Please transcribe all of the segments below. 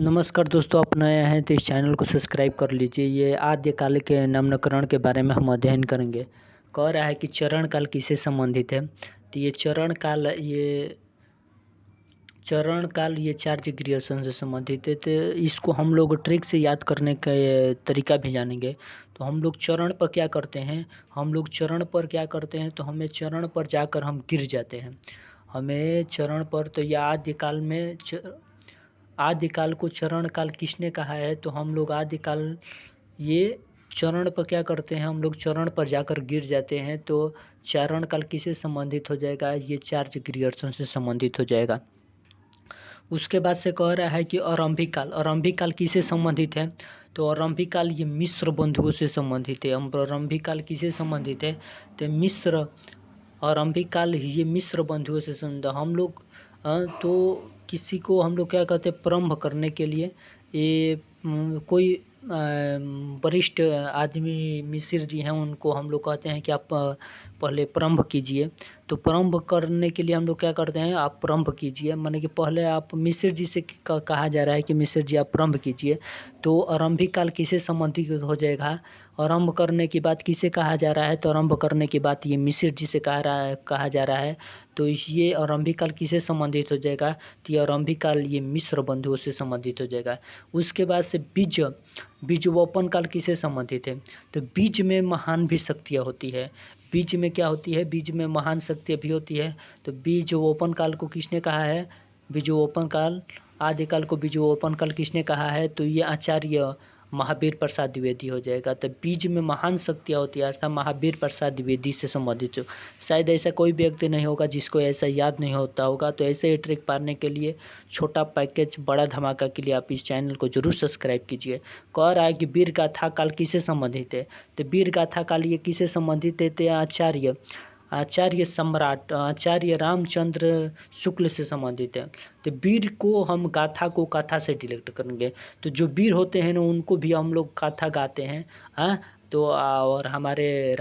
नमस्कार दोस्तों, आप नए हैं तो इस चैनल को सब्सक्राइब कर लीजिए। ये आद्यकाल के नामकरण के बारे में हम अध्ययन करेंगे। कह रहा है कि चरण काल किससे संबंधित है। तो चरण काल ये चार्ज क्रिएशन से संबंधित है। तो इसको हम लोग ट्रिक से याद करने का तरीका भी जानेंगे। तो हम लोग चरण पर क्या करते हैं, तो हमें चरण पर जाकर हम गिर जाते हैं। हमें चरण पर तो ये आदिकाल को चरण काल किसने कहा है। तो हम लोग आदिकाल ये चरण पर क्या करते हैं, हम लोग चरण पर जाकर गिर जाते हैं। तो चरण काल किससे संबंधित हो जाएगा, ये चार्ज क्रिएशन से संबंधित हो जाएगा। उसके बाद से कह रहा है कि आरंभिक काल किससे संबंधित है। तो आरंभिक काल ये मिस्र बंधुओं से संबंधित है। आरंभिक काल किससे संबंधित है, तो आरंभिक काल ये मिस्र बंधुओं से संबंधित। हम लोग तो किसी को हम लोग क्या कहते हैं, प्रारंभ करने के लिए ये कोई वरिष्ठ आदमी मिस्र जी हैं, उनको हम लोग कहते हैं कि आप पहले प्रारंभ कीजिए। तो प्रारंभ करने के लिए हम लोग क्या करते हैं, आप प्रारंभ कीजिए, माने कि पहले आप मिस्र जी से कहा जा रहा है कि मिस्र जी आप प्रारंभ कीजिए। तो आरंभिक काल किससे संबंधित हो जाएगा, आरंभ करने की बात किसे कहा जा रहा है। तो आरंभ करने की बात ये मिस्र जी से कहा जा रहा है। तो ये आरंभिक काल किससे संबंधित हो जाएगा, तो ये आरंभिक काल ये मिस्र बंधुओं से संबंधित हो जाएगा। उसके बाद से बीजवपन काल किससे संबंधित है। तो बीज में महान भी शक्तियाँ होती है। बीज में क्या होती है, बीज में महान शक्तियाँ भी होती है। तो बीजवपन काल को किसने कहा है, बीजवपन काल आदिकाल को बीजवपन काल किसने कहा है। तो ये आचार्य महावीर प्रसाद द्विवेदी हो जाएगा। तो बीज में महान शक्तियाँ होती है अर्थात महावीर प्रसाद द्विवेदी से संबंधित हो। शायद ऐसा कोई व्यक्ति नहीं होगा जिसको ऐसा याद नहीं होता होगा। तो ऐसे ही ट्रिक पाने के लिए छोटा पैकेज बड़ा धमाका के लिए आप इस चैनल को जरूर सब्सक्राइब कीजिए। कह रहा है कि वीर गाथा काल किससे संबंधित है। तो वीर गाथा काल ये किससे संबंधित है, तो आचार्य रामचंद्र शुक्ल से संबंधित है। तो वीर को हम गाथा से डिलेक्ट करेंगे। तो जो वीर होते हैं ना, उनको भी हम लोग गाथा गाते हैं। तो और हमारे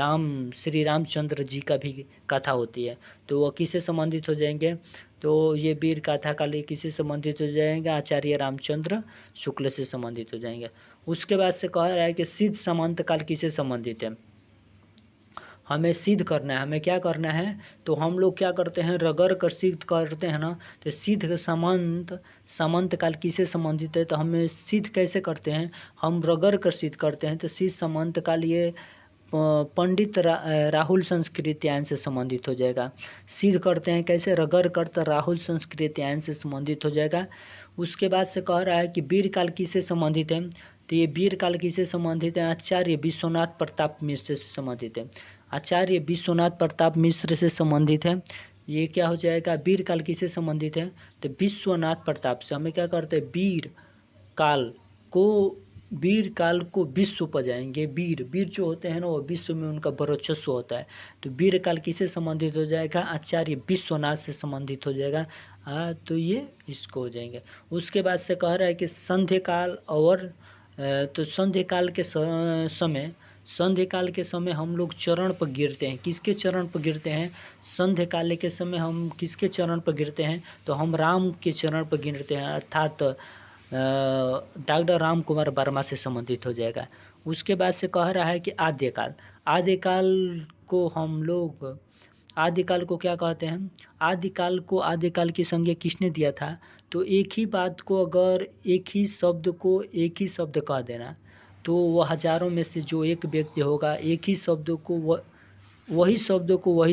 श्री रामचंद्र जी का भी गाथा होती है। तो वो किससे संबंधित हो जाएंगे, तो ये वीर गाथा काल किससे संबंधित हो जाएंगे, आचार्य रामचंद्र शुक्ल से संबंधित हो जाएंगे। उसके बाद से कह रहा है कि सिद्ध सामंत काल किससे संबंधित है। हमें सिद्ध करना है, हमें क्या करना है, तो हम लोग क्या करते हैं, रगड़ कर सिद्ध करते हैं ना। तो सिद्ध सामंत काल किससे संबंधित है। तो हमें सिद्ध कैसे करते हैं, हम रगड़ कर सिद्ध करते हैं। तो सिद्ध सामंत काल ये पंडित राहुल संस्कृत्यायन से संबंधित हो जाएगा। सिद्ध करते हैं कैसे, रगड़ कर, तो राहुल संस्कृत्यायन से संबंधित हो जाएगा। उसके बाद से कह रहा है कि वीर काल किससे संबंधित है। तो ये वीर काल किससे संबंधित है, आचार्य विश्वनाथ प्रताप मिश्र से संबंधित है। आचार्य विश्वनाथ प्रताप मिश्र से संबंधित है। ये क्या हो जाएगा, वीर काल किससे संबंधित है, तो विश्वनाथ प्रताप से। हमें क्या करते हैं, वीर काल को विश्व पर जाएंगे। वीर जो होते हैं ना, वो विश्व में उनका वर्चस्व होता है। तो वीर काल किससे संबंधित हो जाएगा, आचार्य विश्वनाथ से संबंधित हो जाएगा। तो ये इसको हो जाएंगे। उसके बाद से कह रहा है कि संध्या काल के समय हम लोग चरण पर गिरते हैं। किसके चरण पर गिरते हैं, संध्या काल के समय हम किसके चरण पर गिरते हैं, तो हम राम के चरण पर गिरते हैं, अर्थात डॉक्टर राम कुमार वर्मा से संबंधित हो जाएगा। उसके बाद से कह रहा है कि आदिकाल को क्या कहते हैं, आदिकाल की संज्ञा किसने दिया था। तो एक ही बात को अगर एक ही शब्द कह देना, तो वह हजारों में से जो एक व्यक्ति होगा, एक ही शब्द को वही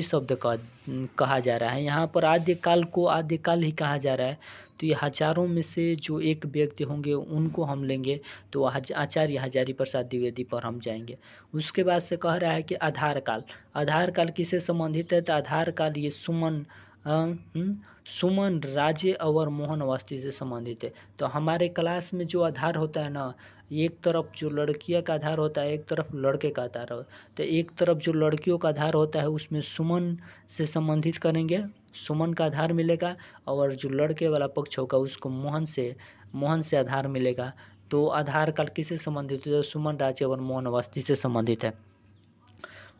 शब्द कहा जा रहा है। यहाँ पर आदिकाल को आदिकाल ही कहा जा रहा है। तो ये हजारों में से जो एक व्यक्ति होंगे उनको हम लेंगे। तो आचार्य हजारी प्रसाद द्विवेदी पर हम जाएंगे। उसके बाद से कह रहा है कि आधार काल किससे संबंधित है। तो आधार काल ये सुमन राजे और मोहन अवस्थी से संबंधित है। तो हमारे क्लास में जो आधार होता है ना, एक तरफ जो लड़कियों का आधार होता है, एक तरफ लड़के का आधार होता है। तो एक तरफ जो लड़कियों का आधार होता है उसमें सुमन से संबंधित करेंगे, सुमन का आधार मिलेगा। और जो लड़के वाला पक्ष होगा उसको मोहन से आधार मिलेगा। तो आधार काल किससे संबंधित है, सुमन राजे और मोहन अवस्थी से संबंधित है।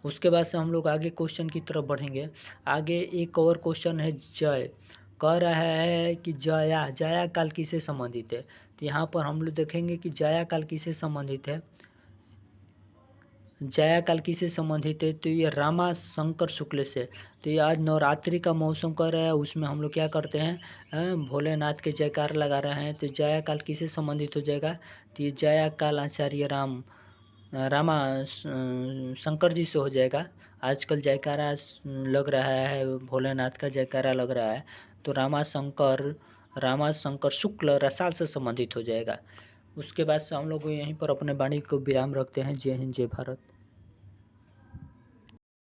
उसके बाद से हम लोग आगे क्वेश्चन की तरफ बढ़ेंगे। आगे एक और क्वेश्चन है, कह रहा है कि जया जया काल किससे संबंधित है। तो यहाँ पर हम लोग देखेंगे कि जया काल किससे संबंधित है। जया काल किससे संबंधित है, तो ये रामा शंकर शुक्ल से। तो ये आज नवरात्रि का मौसम कर रहा है, उसमें हम लोग क्या करते हैं, भोलेनाथ के जयकार लगा रहे हैं। तो जया काल किससे संबंधित हो जाएगा, तो ये जया काल आचार्य रामा शंकर जी से हो जाएगा। आजकल जयकारा लग रहा है, भोलेनाथ का जयकारा लग रहा है, तो रामा शंकर शुक्ल रसाल से संबंधित हो जाएगा। उसके बाद से हम लोग यहीं पर अपने वाणी को विराम रखते हैं। जय हिंद, जय भारत।